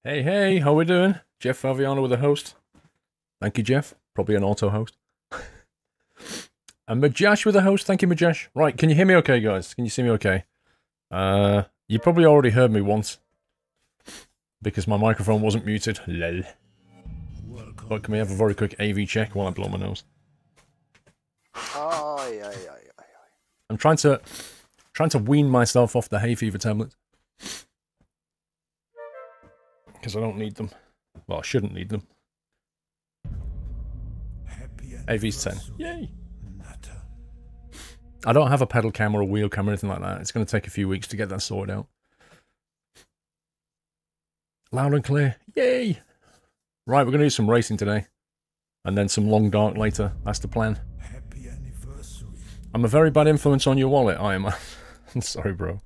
Hey, hey, how we doing? Jeff Faviano with a host. Thank you, Jeff. Probably an auto host. And Majash with a host. Thank you, Majash. Right, can you hear me okay, guys? Can you see me okay? You probably already heard me once. Because my microphone wasn't muted. Lol. But can we have a very quick AV check while I blow my nose? I'm trying to wean myself off the hay fever tablets. Because I don't need them. Well, I shouldn't need them. AV's 10. Yay! I don't have a pedal cam or a wheel cam or anything like that. It's going to take a few weeks to get that sorted out. Loud and clear. Yay! Right, we're going to do some racing today. And then some long dark later. That's the plan. I'm a very bad influence on your wallet, I am. I'm sorry, bro.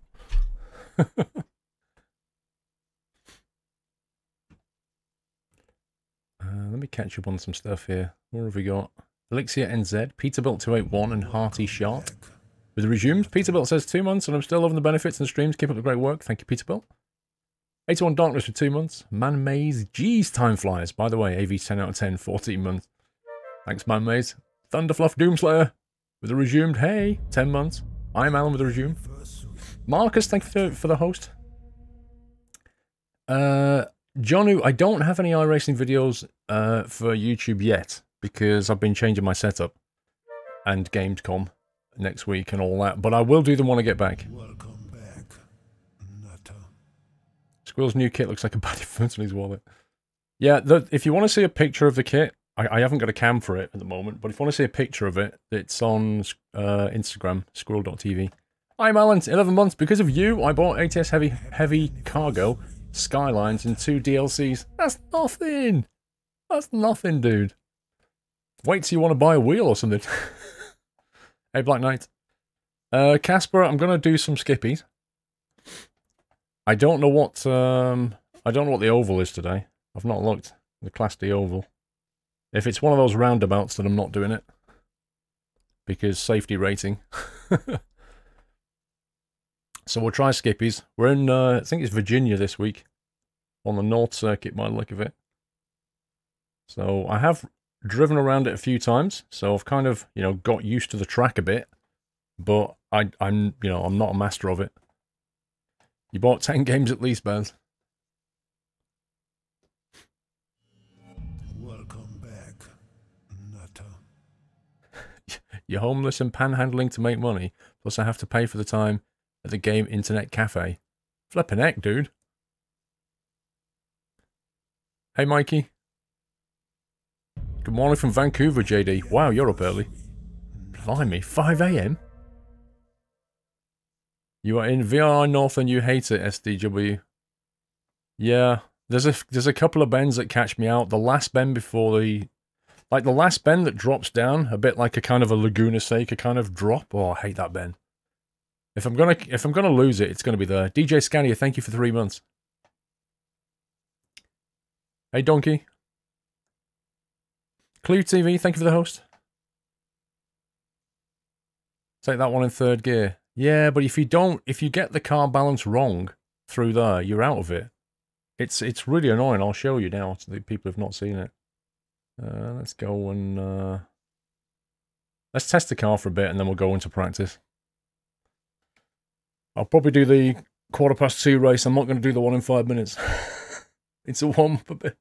Let me catch up on some stuff here. What have we got? Elixir NZ, Peterbuilt281, and Hearty Sharp. With resumed, Peterbuilt says 2 months, and I'm still loving the benefits and streams. Keep up the great work. Thank you, Peterbuilt. 81 Darkness for 2 months. Man Maze, geez, time flies. By the way, AV 10 out of 10, 14 months. Thanks, Man Maze. Thunderfluff Doomslayer with a resumed, hey, 10 months. I'm Alan with a resume. Marcus, thank you for the host. Jonu, I don't have any iRacing videos for YouTube yet, because I've been changing my setup and Gamescom next week and all that, but I will do them when I get back. Welcome back, Nutter. Squirrel's new kit looks like a bad influence on his wallet. Yeah, if you want to see a picture of the kit, I haven't got a cam for it at the moment, but if you want to see a picture of it, it's on Instagram, squirrel.tv. I'm Alan, 11 months. Because of you, I bought ATS Heavy Cargo, Skylines, and 2 DLCs. That's nothing! That's nothing, dude. Wait till you want to buy a wheel or something. Hey, Black Knight. Casper, I'm gonna do some skippies. I don't know what the oval is today. I've not looked. The Class D oval. If it's one of those roundabouts, then I'm not doing it. Because safety rating. So we'll try skippies. We're in, I think it's Virginia this week. On the North Circuit, by the look of it. So I have driven around it a few times. So I've kind of, you know, got used to the track a bit. But I'm not a master of it. You bought 10 games at least, Ben. Welcome back, Nutter. You're homeless and panhandling to make money. Plus I have to pay for the time at the game internet cafe. Flippin' heck, dude. Hey, Mikey. Good morning from Vancouver, JD. Wow, you're up early. Blimey, 5 AM? You are in VR North and you hate it, SDW. Yeah, there's a couple of bends that catch me out. The last bend before the... Like the last bend that drops down, a bit like a kind of a Laguna Seca kind of drop. Oh, I hate that bend. If I'm gonna lose it, it's gonna be there. DJ Scania, thank you for 3 months. Hey, Donkey. Cleve TV, thank you for the host. Take that one in 3rd gear. Yeah, but if you get the car balance wrong through there, you're out of it. It's really annoying. I'll show you now to the people who've not seen it. Let's go and let's test the car for a bit and then we'll go into practice. I'll probably do the 2:15 race. I'm not going to do the one in 5 minutes. It's a warm-up a bit.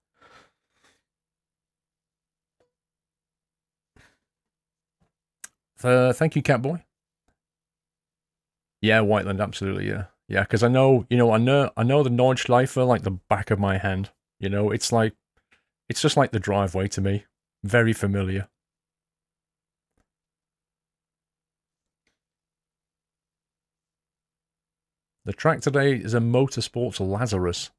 Thank you, Catboy. Yeah, Whiteland, absolutely, yeah. Yeah, because I know the Nordschleife like the back of my hand. You know, it's just like the driveway to me. Very familiar. The track today is a Motorsports Lazarus.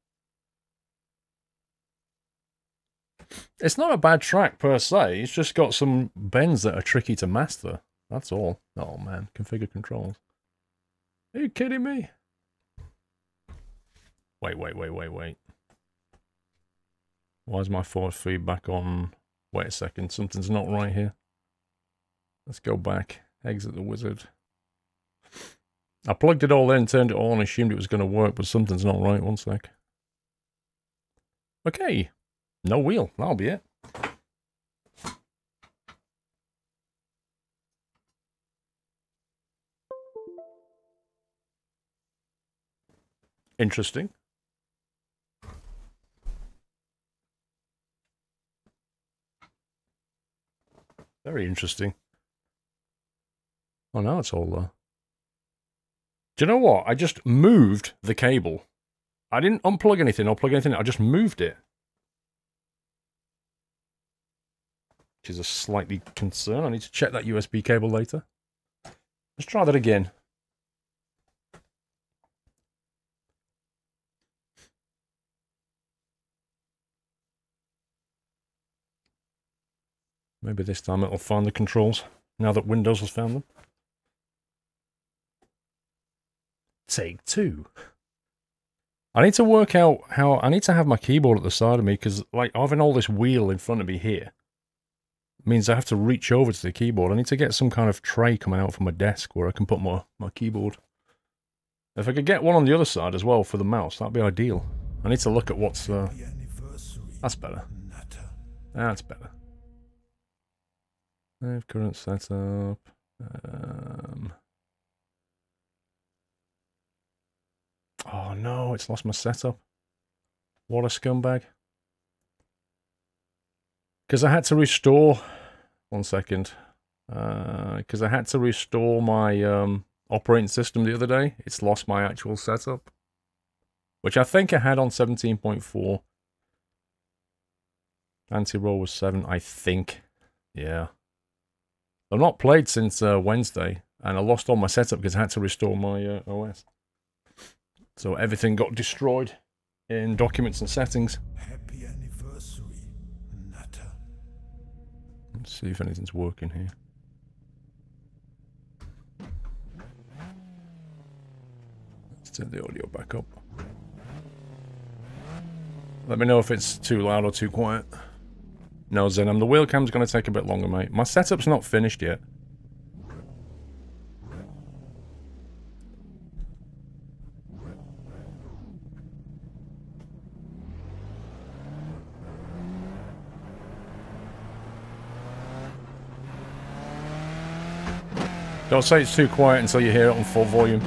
It's not a bad track per se, it's just got some bends that are tricky to master. That's all. Oh man, configure controls. Are you kidding me? Wait. Why is my force feedback on? Wait a second, something's not right here. Let's go back. Exit the wizard. I plugged it all in, turned it on, assumed it was going to work, but something's not right. One sec. Okay. No wheel. That'll be it. Interesting. Very interesting. Oh, now it's all there. Do you know what? I just moved the cable. I didn't unplug anything or plug anything. I just moved it. Which is a slightly concern. I need to check that USB cable later. Let's try that again. Maybe this time it'll find the controls, now that Windows has found them. Take 2. I need to work out how... I need to have my keyboard at the side of me, because, like, having all this wheel in front of me here means I have to reach over to the keyboard. I need to get some kind of tray coming out from my desk where I can put my keyboard. If I could get one on the other side as well for the mouse, that'd be ideal. I need to look at what's... That's better. That's better. Save current setup. Oh no, it's lost my setup. What a scumbag. Because I had to restore... One second. Because I had to restore my operating system the other day. It's lost my actual setup. Which I think I had on 17.4. Anti-roll was 7, I think. Yeah. I've not played since Wednesday, and I lost all my setup because I had to restore my OS. So everything got destroyed in documents and settings. Happy anniversary, Nutter. Let's see if anything's working here. Let's turn the audio back up. Let me know if it's too loud or too quiet. No, Zenom, the wheel cam's going to take a bit longer, mate. My setup's not finished yet. Don't say it's too quiet until you hear it on full volume.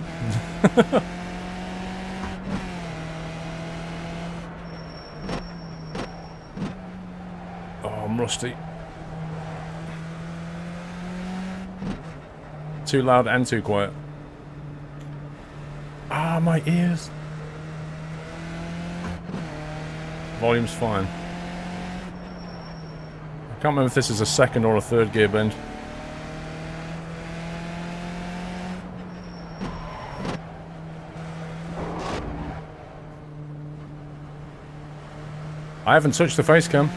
I'm rusty. Too loud and too quiet. Ah, my ears. Volume's fine. I can't remember if this is a second or a third gear bend. I haven't touched the face cam.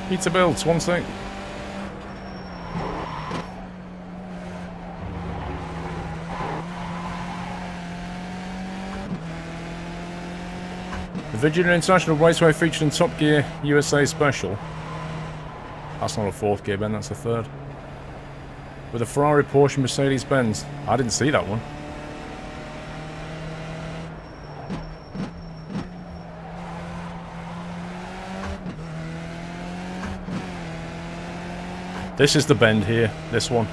Pizza builds, one thing. The Virginia International Raceway featured in Top Gear USA Special. That's not a fourth gear bend, that's a third. With a Ferrari, Porsche, Mercedes-Benz. I didn't see that one. This is the bend here, this one.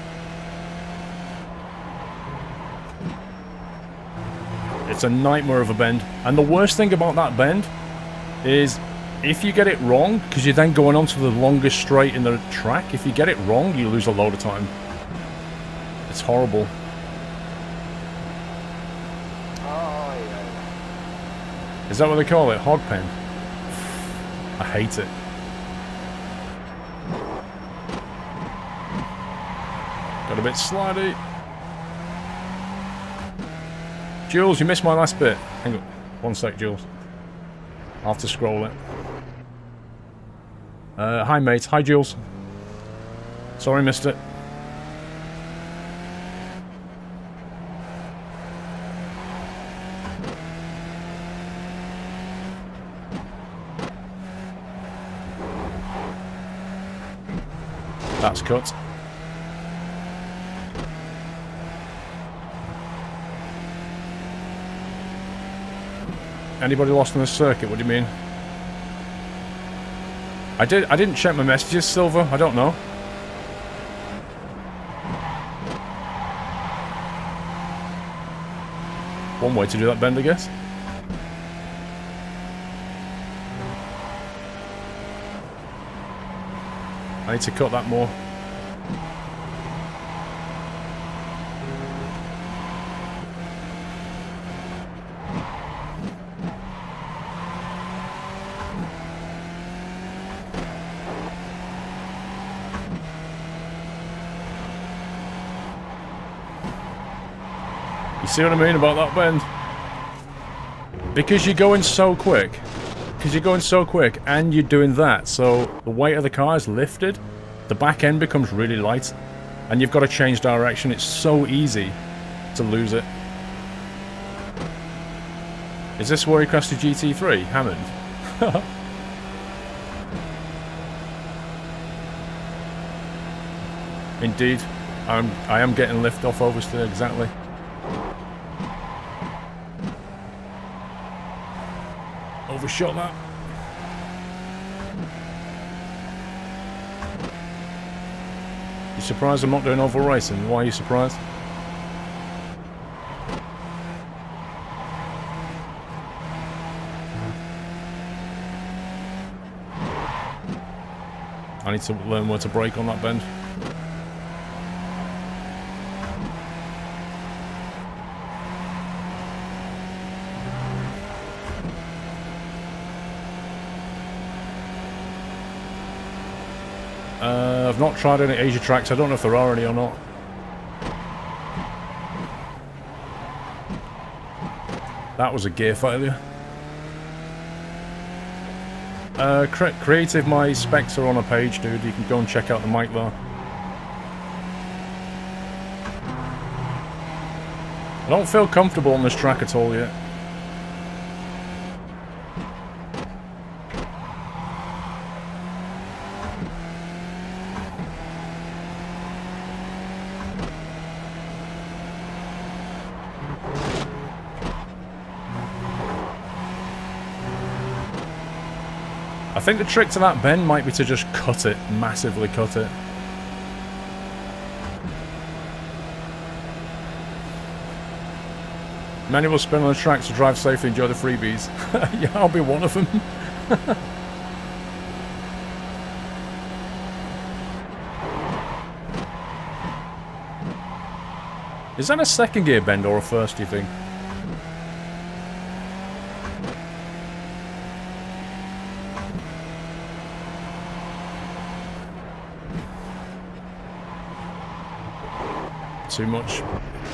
It's a nightmare of a bend. And the worst thing about that bend is if you get it wrong, because you're then going on to the longest straight in the track, if you get it wrong, you lose a load of time. It's horrible. Is that what they call it? Hog pen? I hate it. Got a bit slidey. Jules, you missed my last bit. Hang on. One sec, Jules. I'll have to scroll it. Hi, mate. Hi, Jules. Sorry, missed it. That's cut. Anybody lost on the circuit? What do you mean? I didn't check my messages, Silver. I don't know. One way to do that bend, I guess. I need to cut that more. You see what I mean about that bend? Because you're going so quick. Because you're going so quick and you're doing that, so the weight of the car is lifted, the back end becomes really light, and you've got to change direction. It's so easy to lose it. Is this where he crashed the GT3? Hammond? Indeed. I am getting lift off oversteer, exactly. Overshot that. You surprised I'm not doing oval racing? Why are you surprised? I need to learn where to brake on that bend. I've not tried any Asia tracks. I don't know if there are any or not. That was a gear failure. Creative, my specs are on a page, dude. You can go and check out the mic there. I don't feel comfortable on this track at all yet. I think the trick to that bend might be to just cut it, massively cut it. Many will spin on the tracks to drive safely and enjoy the freebies. Yeah, I'll be one of them. Is that a second gear bend or a first, do you think? Too much.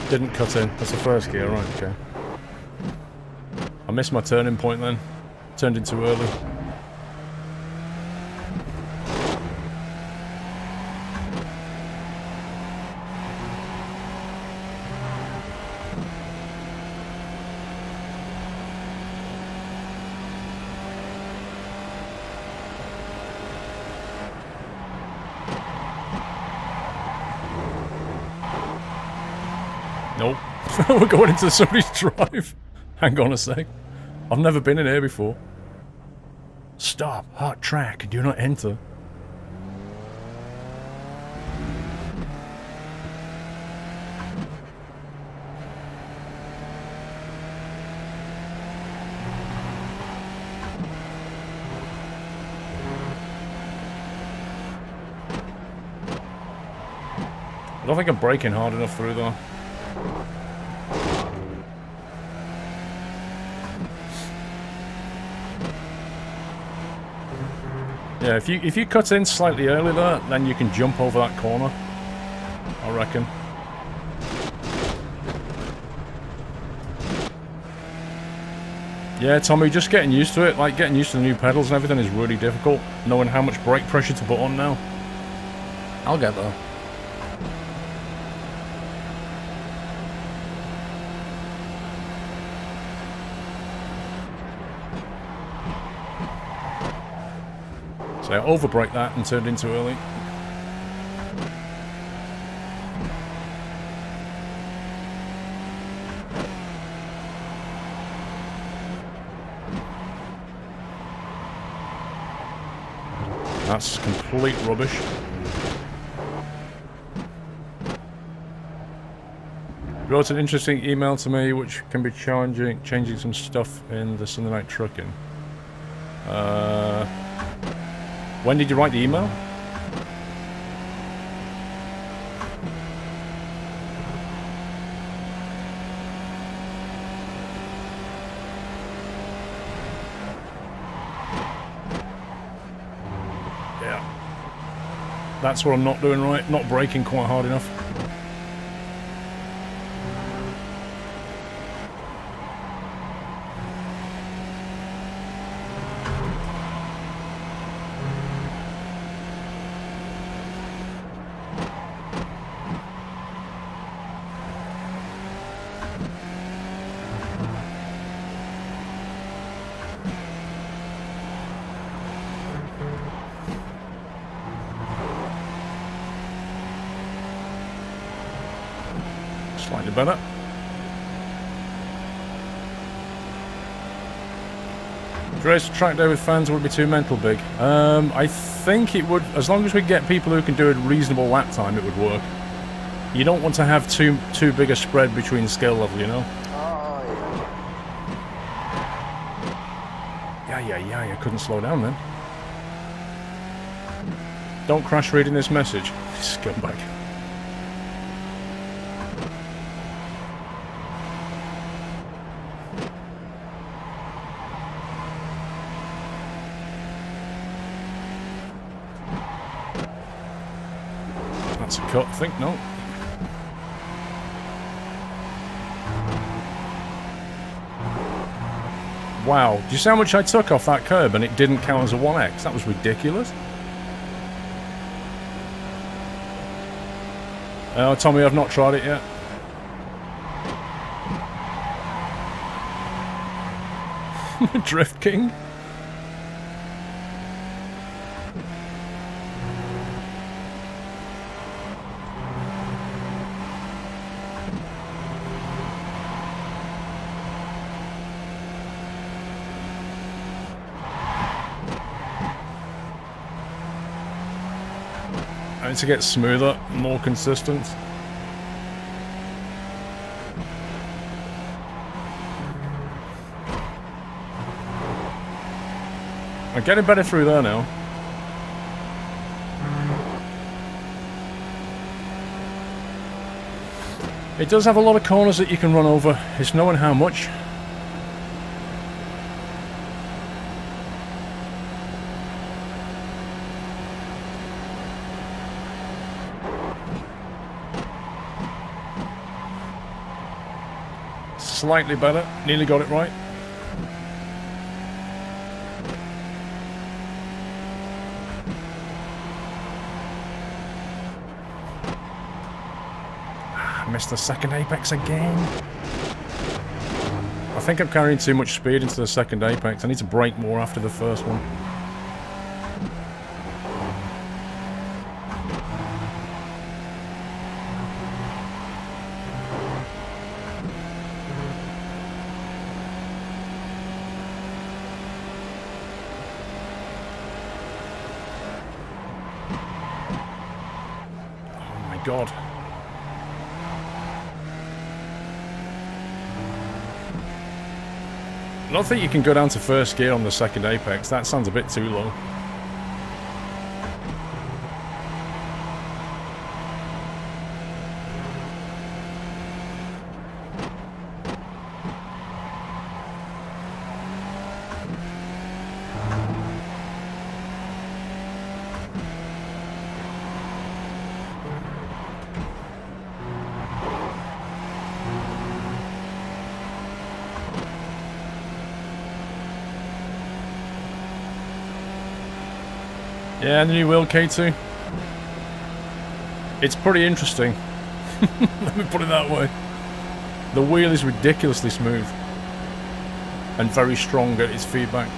Didn't cut in. That's the first gear, right, okay. I missed my turning point then. Turned in too early. Nope. We're going into somebody's drive. Hang on a sec. I've never been in here before. Stop. Hot track. Do not enter. I don't think I'm braking hard enough through though. Yeah, if you cut in slightly early there, then you can jump over that corner, I reckon. Yeah, Tommy, just getting used to it, like getting used to the new pedals and everything is really difficult, knowing how much brake pressure to put on now. I'll get there. So I overbrake that and turned in too early. That's complete rubbish. Wrote an interesting email to me which can be changing some stuff in the Sunday Night Trucking. When did you write the email? Yeah. That's what I'm not doing right. Not braking quite hard enough. Slightly better. To race a track day with fans would be too mental big. I think it would, as long as we get people who can do a reasonable lap time, it would work. You don't want to have too big a spread between skill level, you know? Oh, Yeah, I couldn't slow down then. Don't crash reading this message. Scumbag. That's a cut, I think, no? Wow, do you see how much I took off that curb and it didn't count as a 1x? That was ridiculous. Oh, Tommy, I've not tried it yet. Drift King? I need to get smoother, more consistent. I'm getting better through there now. It does have a lot of corners that you can run over. It's knowing how much. Slightly better. Nearly got it right. Missed the second apex again. I think I'm carrying too much speed into the second apex. I need to brake more after the first one. Oh my god. I don't think you can go down to first gear on the second apex. That sounds a bit too low. Yeah, the new wheel K2. It's pretty interesting. Let me put it that way. The wheel is ridiculously smooth. And very strong at its feedback.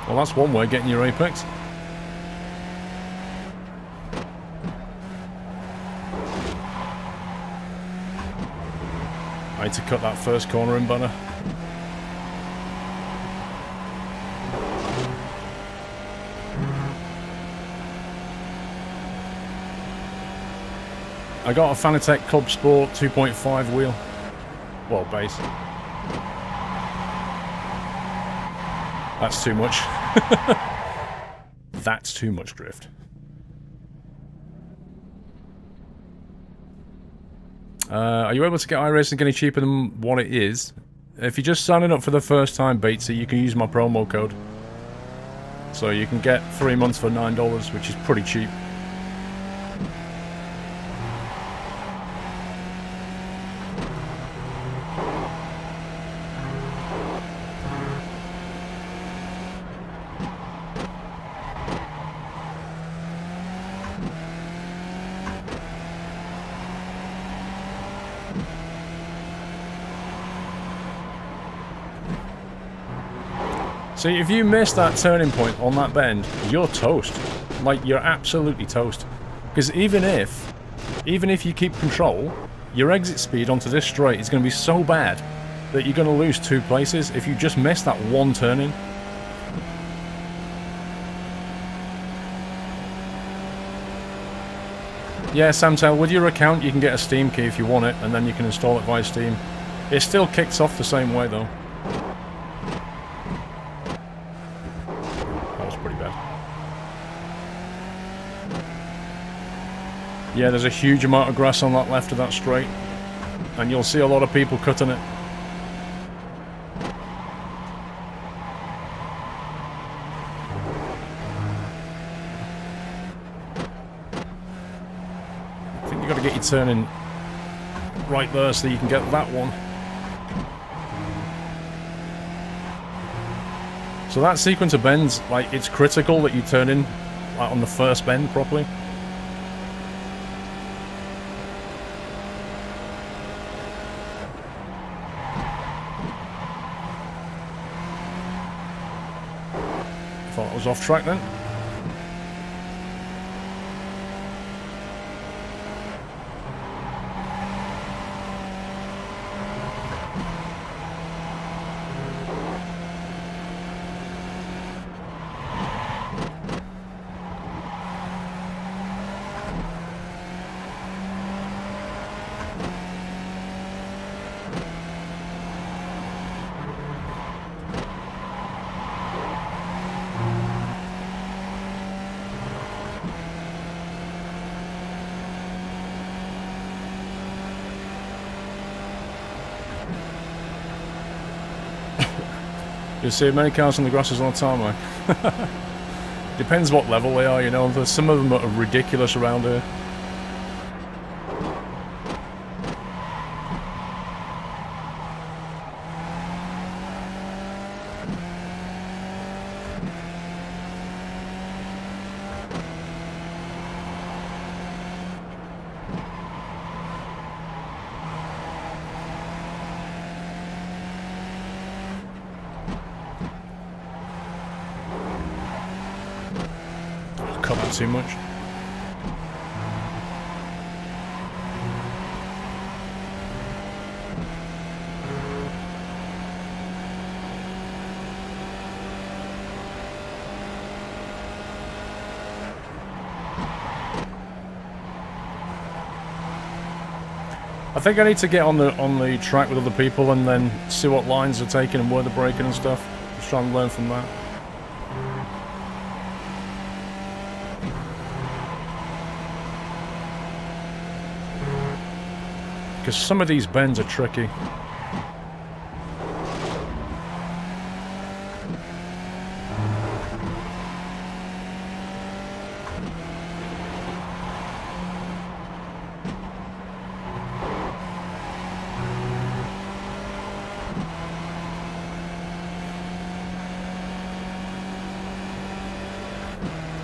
Well, that's one way of getting your apex. I had to cut that first corner in better. I got a Fanatec Club Sport 2.5 wheel. Well, base. That's too much. That's too much drift. Are you able to get iRacing any cheaper than what it is? If you're just signing up for the first time, Batesy, you can use my promo code. So you can get 3 months for $9, which is pretty cheap. See, if you miss that turning point on that bend, you're toast. Like, you're absolutely toast. Because even if you keep control, your exit speed onto this straight is going to be so bad that you're going to lose 2 places if you just miss that one turn-in. Yeah, Samtel, with your account you can get a Steam key if you want it, and then you can install it via Steam. It still kicks off the same way, though. Yeah, there's a huge amount of grass on that left of that straight, and you'll see a lot of people cutting it. I think you've got to get your turning right there so you can get that one. So that sequence of bends, like, it's critical that you turn in like, on the first bend properly. Thought I was off track then. You see many cars on the grasses all the time, like. Depends what level they are, you know. There's some of them that are ridiculous around here. Too much. I think I need to get on the track with other people and then see what lines are taking and where they're braking and stuff. Just try and learn from that. Because some of these bends are tricky.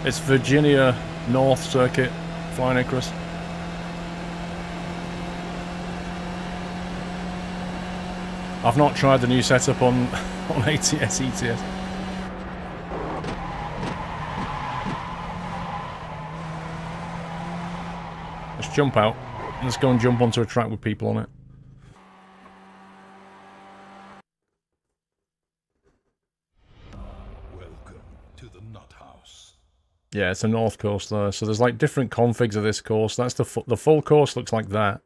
It's Virginia North Circuit, Flying Icarus. I've not tried the new setup on ATS ETS. jump out. Let's go and jump onto a track with people on it. Welcome to the Nut House. Yeah, it's a north course there. So there's like different configs of this course. That's the full course looks like that.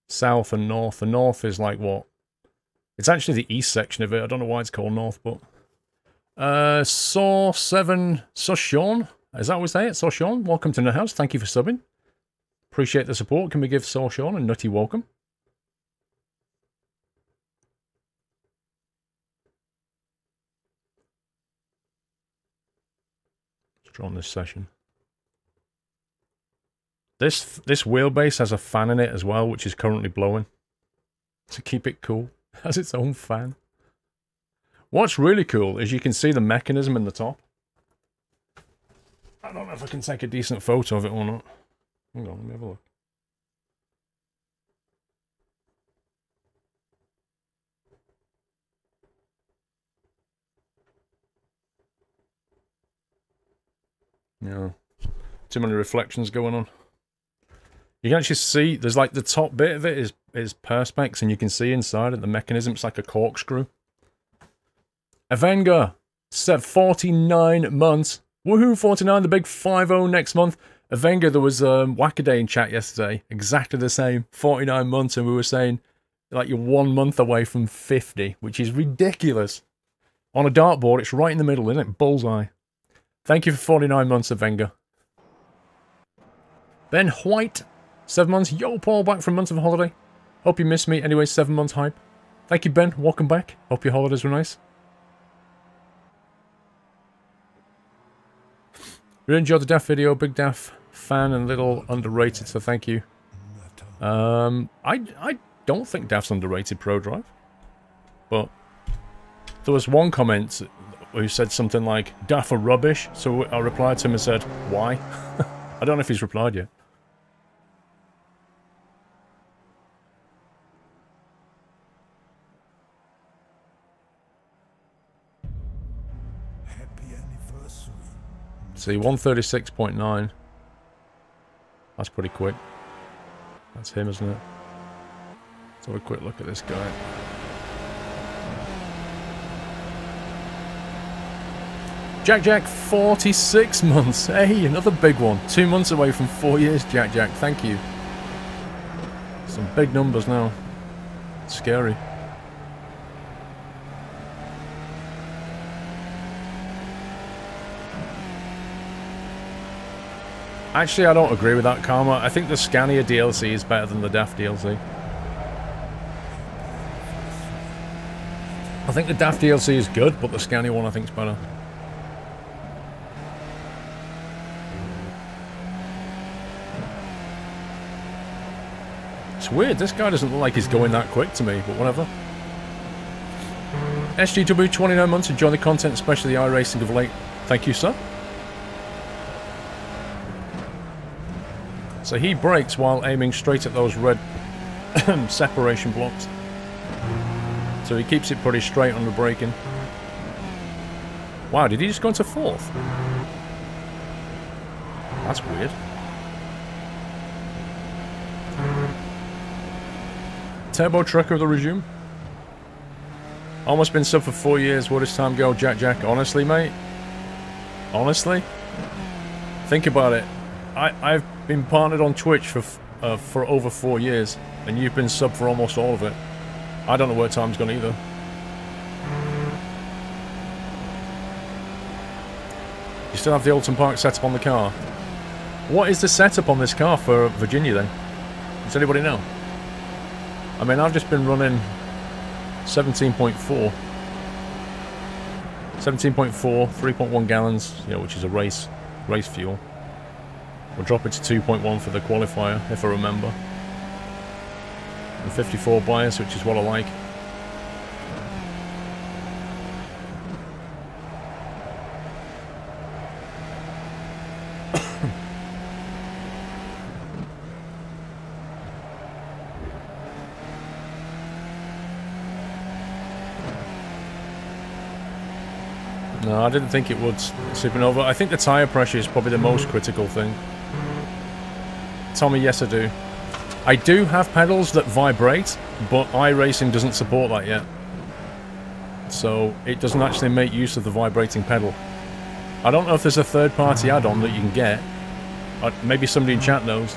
South and north. The north is like what? It's actually the east section of it. I don't know why it's called north, but... Saw7... Saw-Sean? Is that what we say it? Saw-Sean? Welcome to the house. Thank you for subbing. Appreciate the support. Can we give Saw-Sean a nutty welcome? Let's draw on this session. This wheelbase has a fan in it as well, which is currently blowing. To keep it cool. It has its own fan. What's really cool is you can see the mechanism in the top. I don't know if I can take a decent photo of it or not. Hang on, let me have a look. Yeah. Too many reflections going on. You can actually see, there's like the top bit of it is perspex, and you can see inside it the mechanism. It's like a corkscrew. Avenger said 49 months. Woohoo, 49, the big 5-0 next month. Avenger, there was Wackaday in chat yesterday. Exactly the same. 49 months, and we were saying, like, you're 1 month away from 50, which is ridiculous. On a dartboard, it's right in the middle, isn't it? Bullseye. Thank you for 49 months, Avenger. Ben White, 7 months. Yo, Paul, back from months of holiday. Hope you missed me. Anyway, 7 months hype. Thank you, Ben. Welcome back. Hope your holidays were nice. Really enjoyed the Daft video. Big Daft fan and little underrated, so thank you. I don't think Daft's underrated, Pro Drive. But there was one comment who said something like, Daft are rubbish, so I replied to him and said, why? I don't know if he's replied yet. See, 136.9. That's pretty quick. That's him, isn't it? Let's have a quick look at this guy. Jack, 46 months. Hey, another big one. 2 months away from 4 years, Jack. Thank you. Some big numbers now. It's scary. Actually, I don't agree with that, Karma. I think the Scania DLC is better than the Daft DLC. I think the Daft DLC is good, but the Scania one I think is better. It's weird, this guy doesn't look like he's going that quick to me, but whatever. SGW, 29 months, enjoy the content, especially the iRacing of late. Thank you, sir. So he brakes while aiming straight at those red separation blocks. So he keeps it pretty straight on the braking. Wow, did he just go into fourth? That's weird. Turbo Trucker of the resume. Almost been sub for 4 years. Where does time go, Jack? Honestly, mate. Honestly. Think about it. I've been partnered on Twitch for over 4 years, and you've been sub for almost all of it. I don't know where time's gone either. You still have the Alton Park setup on the car. What is the setup on this car for Virginia then? Does anybody know? I mean, I've just been running 17.4. 17.4, 3.1 gallons, you know, which is a race fuel. We'll drop it to 2.1 for the qualifier, if I remember. And 54 bias, which is what I like. No, I didn't think it would, Supernova. I think the tyre pressure is probably the most critical thing. Tommy, yes I do. I do have pedals that vibrate, but iRacing doesn't support that yet. So it doesn't actually make use of the vibrating pedal. I don't know if there's a third-party add-on that you can get. Maybe somebody in chat knows.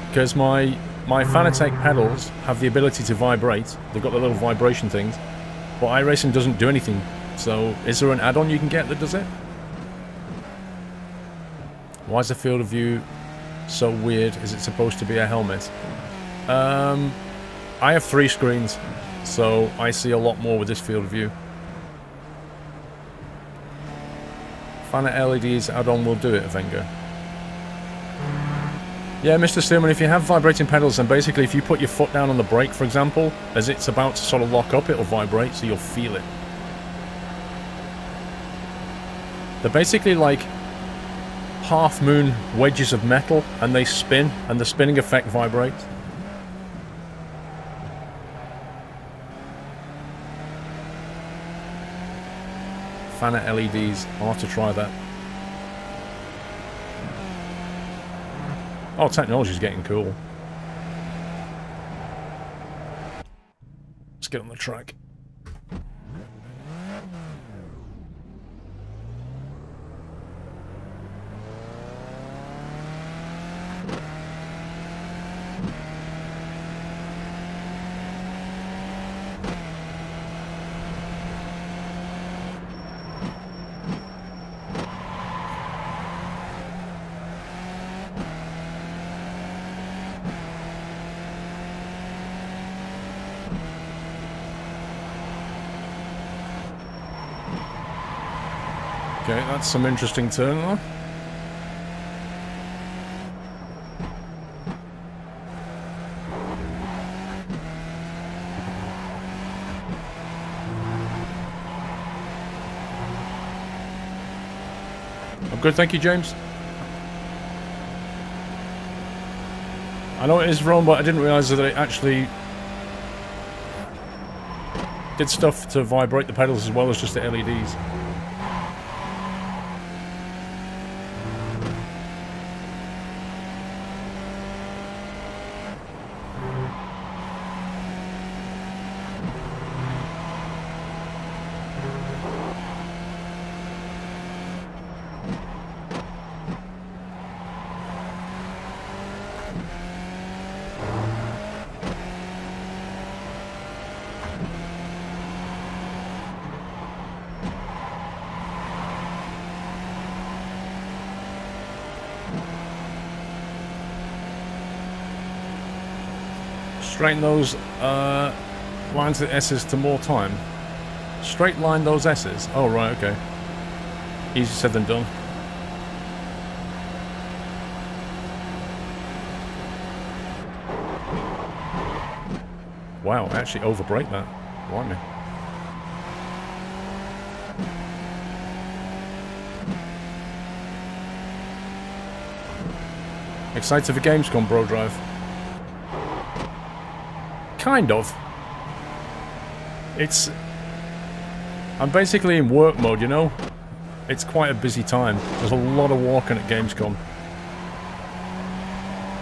Because my Fanatec pedals have the ability to vibrate. They've got the little vibration things. But iRacing doesn't do anything. So is there an add-on you can get that does it? Why is the field of view so weird? Is it supposed to be a helmet? I have 3 screens, so I see a lot more with this field of view. Fanet LEDs add-on will do it, Avenger. Yeah, Mr. Stillman, if you have vibrating pedals, then basically if you put your foot down on the brake, for example, as it's about to sort of lock up, it'll vibrate, so you'll feel it. They're basically like half-moon wedges of metal, and they spin, and the spinning effect vibrates. Fanet LEDs, I'll have to try that. Oh, technology's getting cool. Let's get on the track. Okay, that's some interesting turn though. I'm good, thank you, James. I know it is wrong, but I didn't realise that it actually did stuff to vibrate the pedals as well as just the LEDs. Straighten those lines of S's to more time. Straight line those S's. Oh, right, okay. Easier said than done. Wow, I actually overbrake that. Blimey. Excited for Gamescom, Bro Drive? Kind of. I'm basically in work mode, you know? It's quite a busy time. There's a lot of walking at Gamescom.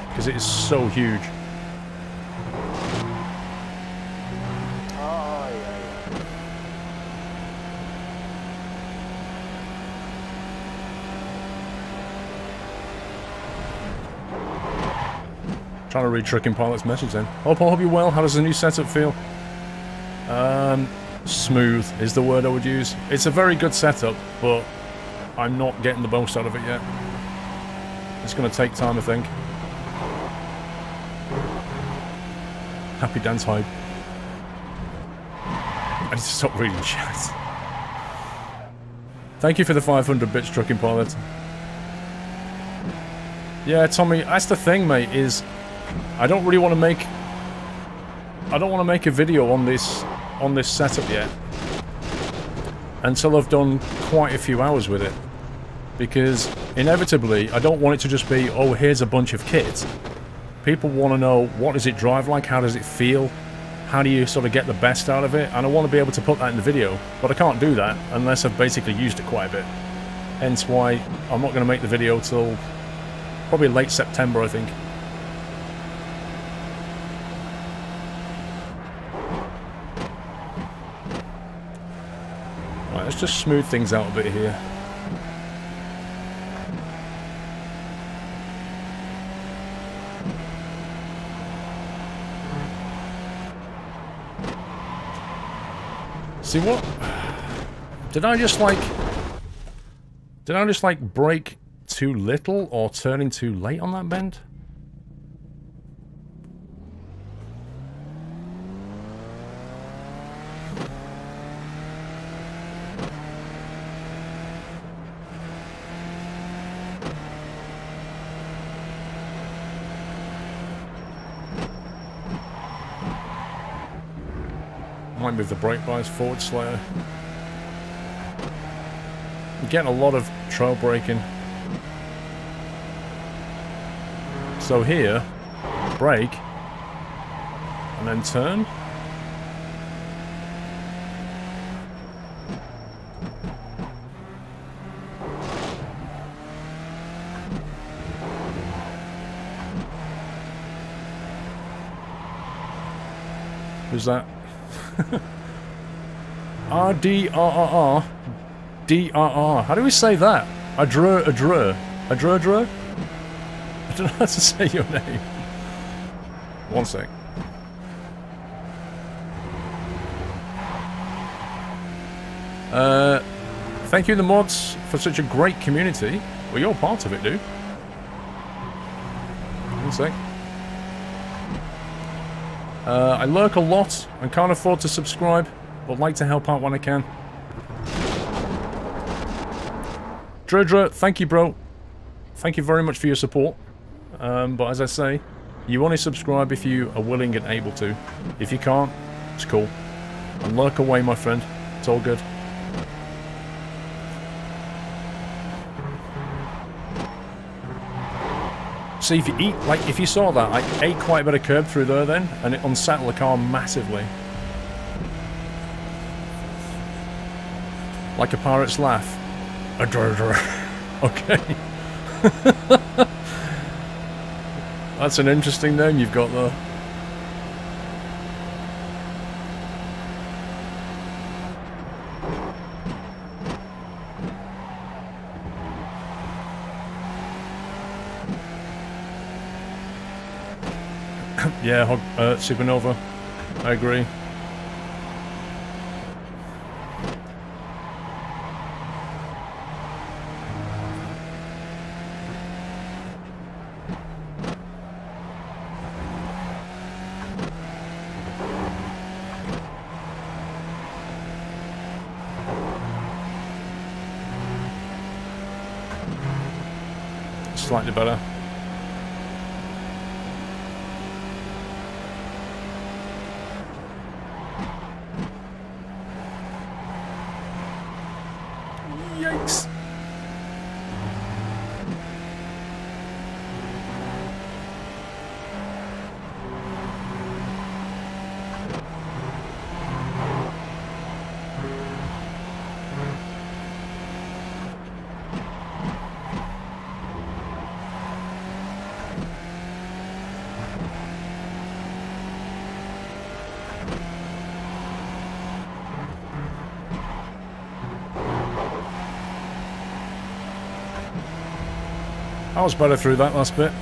Because it is so huge. Trying to read Trucking Pilot's message then. Hope you're well. How does the new setup feel? Smooth is the word I would use. It's a very good setup, but I'm not getting the most out of it yet. It's going to take time, I think. Happy dance hype. I need to stop reading chat. Thank you for the 500 bits, Trucking Pilot. Yeah, Tommy, that's the thing, mate, is I don't really want to make a video on this setup yet until I've done quite a few hours with it, because inevitably I don't want it to just be, oh, here's a bunch of kit. People want to know, what does it drive like, how does it feel, how do you sort of get the best out of it, and I want to be able to put that in the video, but I can't do that unless I've basically used it quite a bit. Hence why I'm not going to make the video till probably late September, I think. Right, let's just smooth things out a bit here. See what? Did I just like brake too little or turn in too late on that bend? Might move the brake bias forward slightly. I'm getting a lot of trail braking. So here, brake, and then turn. Who's that? R-D-R-R-R. D-R-R. How do we say that? Adre. I don't know how to say your name. One sec. Thank you, the mods, for such a great community. Well, you're part of it, dude. One sec. I lurk a lot and can't afford to subscribe, but like to help out when I can. Dredra, thank you, bro. Thank you very much for your support. But as I say, you only subscribe if you are willing and able to. If you can't, it's cool. And lurk away, my friend. It's all good. See, if you eat, like, if you saw that, I ate quite a bit of curb through there then, and it unsettled the car massively. Like a pirate's laugh. Okay. That's an interesting name you've got there. Yeah, Supernova. I agree. Slightly better. Yikes. I was better through that last bit.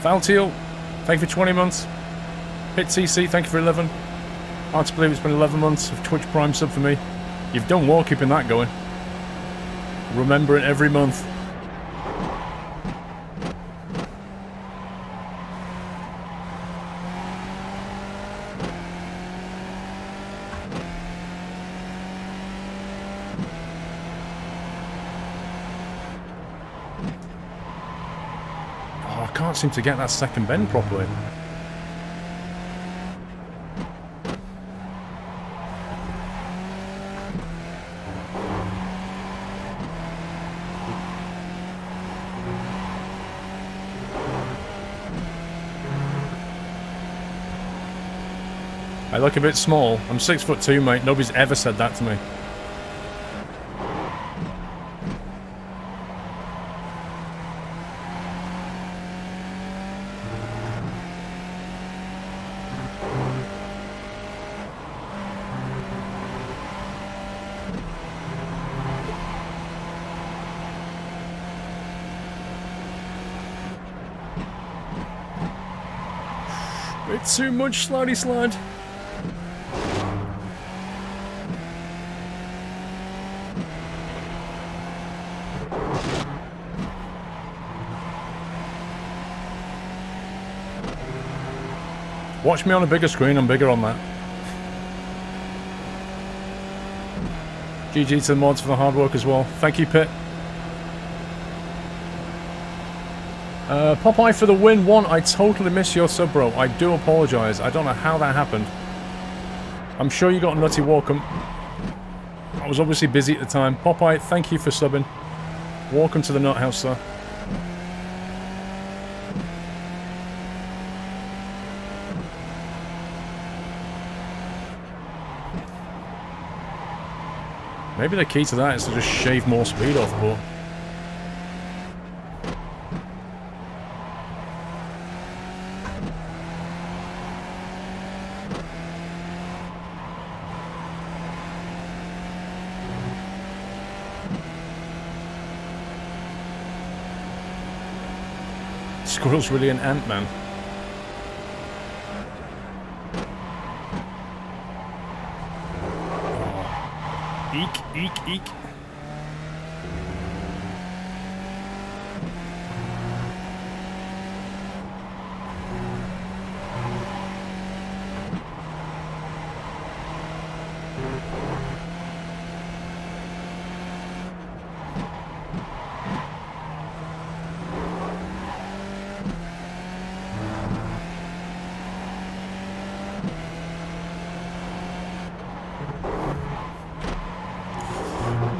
Faltiel, thank you for 20 months. Hit TC, thank you for 11. Hard to believe it's been 11 months of Twitch Prime sub for me. You've done well keeping that going. Remember it every month. Seem to get that second bend properly. I look a bit small. I'm 6'2", mate. Nobody's ever said that to me. It's too much slidey slide. Watch me on a bigger screen, I'm bigger on that. GG to the mods for the hard work as well. Thank you, Pit. Popeye for the win. One, I totally missed your sub, bro. I do apologise. I don't know how that happened. I'm sure you got a nutty welcome. I was obviously busy at the time. Popeye, thank you for subbing. Welcome to the Nut House, sir. Maybe the key to that is to just shave more speed off, but... Squirrel's really an Ant-Man. Eek, eek, eek.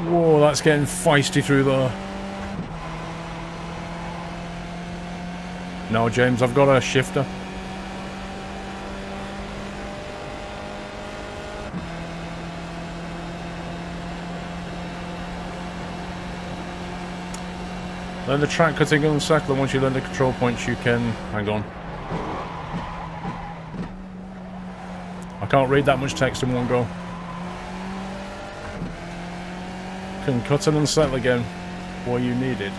Whoa, that's getting feisty through there. No, James, I've got a shifter. Learn the track cutting on the cycle, and once you learn the control points you can... Hang on. I can't read that much text in one go. Can cut and unsettle again where you need it.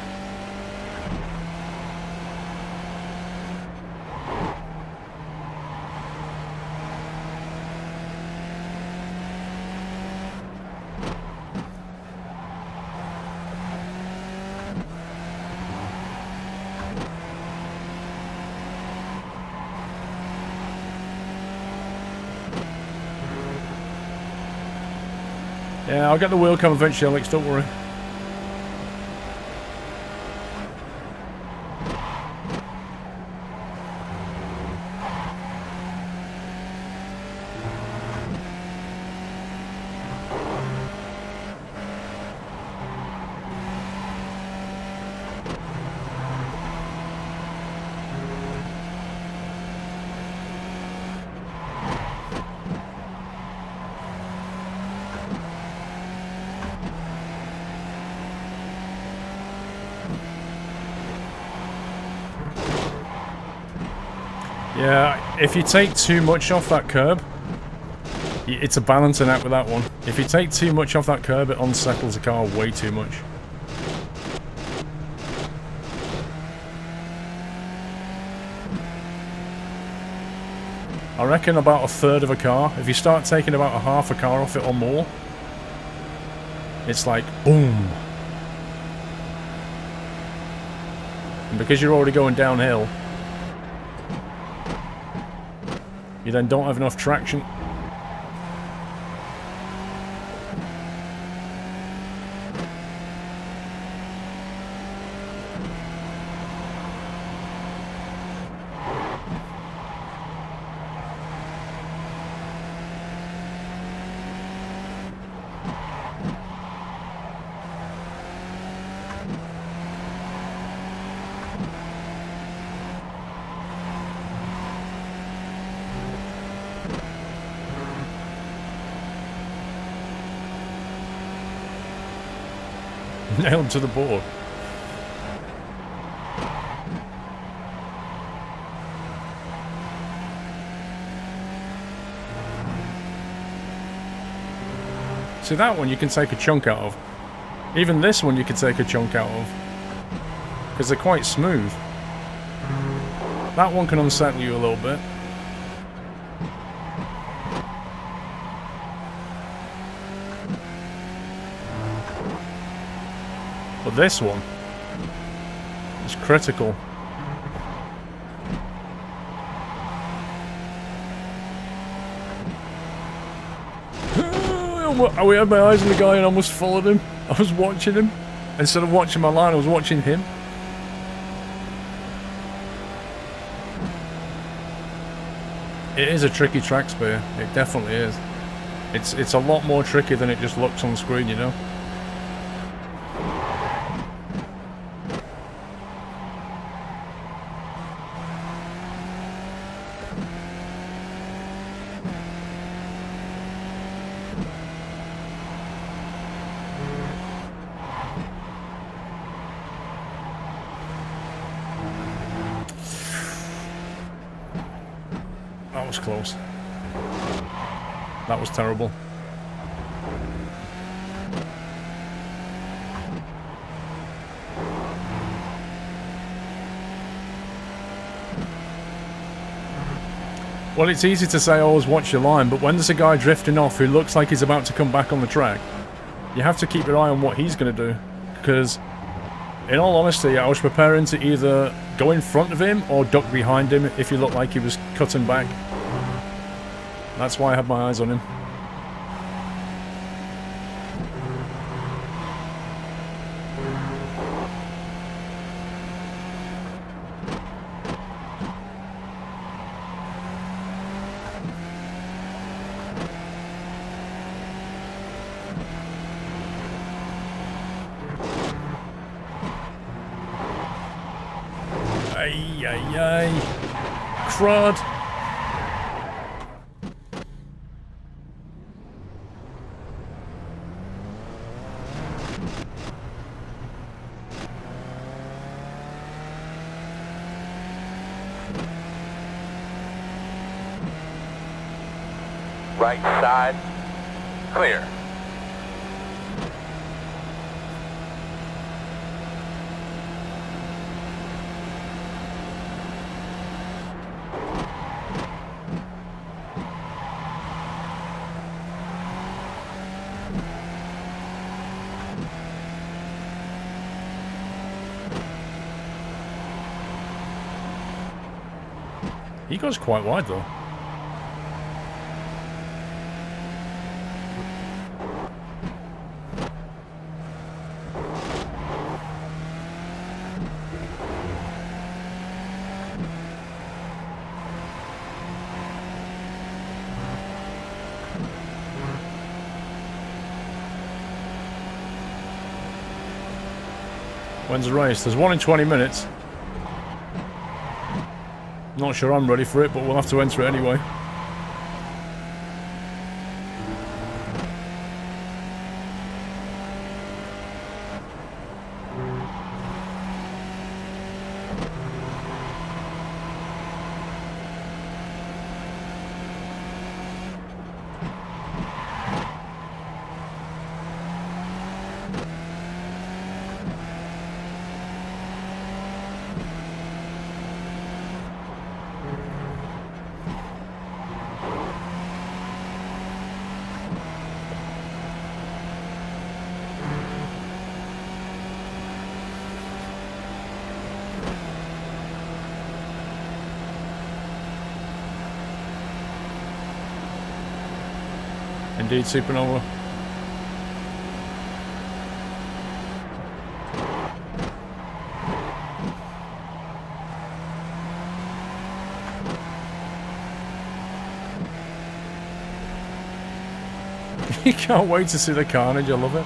Yeah, I'll get the wheel cam eventually, Alex, don't worry. Yeah, if you take too much off that curb, it's a balancing act with that one. If you take too much off that curb, it unsettles the car way too much. I reckon about a third of a car. If you start taking about a half a car off it or more, it's like, boom. And because you're already going downhill, you then don't have enough traction. Nailed to the board. See, that one you can take a chunk out of. Even this one you can take a chunk out of. Because they're quite smooth. That one can unsettle you a little bit. this one is critical. I had my eyes on the guy and almost followed him. I was watching him. Instead of watching my line, I was watching him. It is a tricky track, Spear. It definitely is. It's a lot more tricky than it just looks on screen, you know? That was close. That was terrible. Well, it's easy to say always watch your line, but when there's a guy drifting off who looks like he's about to come back on the track, you have to keep your eye on what he's going to do. Because, in all honesty, I was preparing to either go in front of him or duck behind him if he looked like he was cutting back. That's why I had my eyes on him. Ay, ay, ay. Crud. Right side, clear. He goes quite wide though. When's the race? There's one in 20 minutes. Not sure I'm ready for it, but we'll have to enter it anyway. Indeed, Supernova. You can't wait to see the carnage, I love it.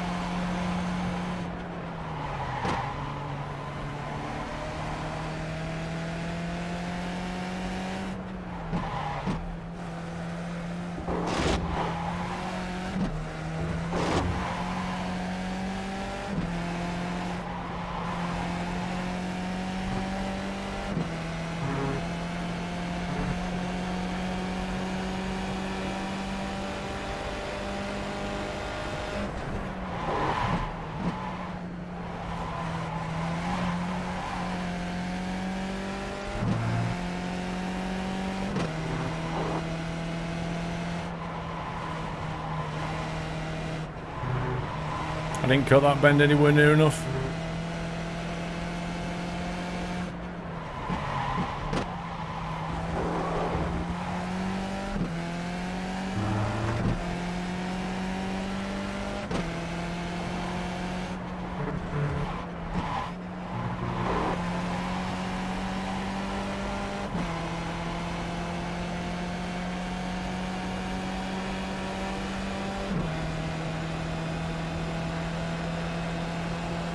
I didn't cut that bend anywhere near enough.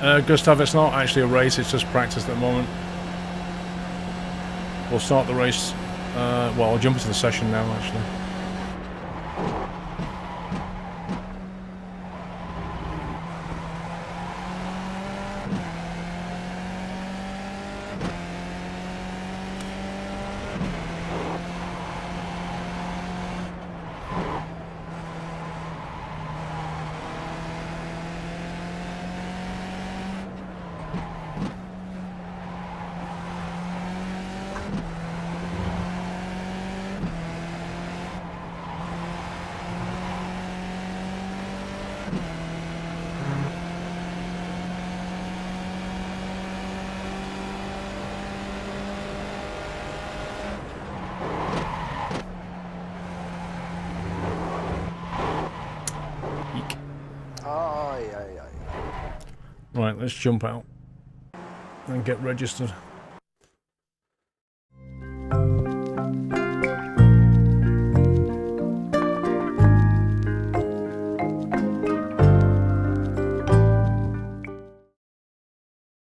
Gustav, it's not actually a race, it's just practice at the moment. We'll start the race. Well, I'll jump into the session now, actually. Right, let's jump out and get registered.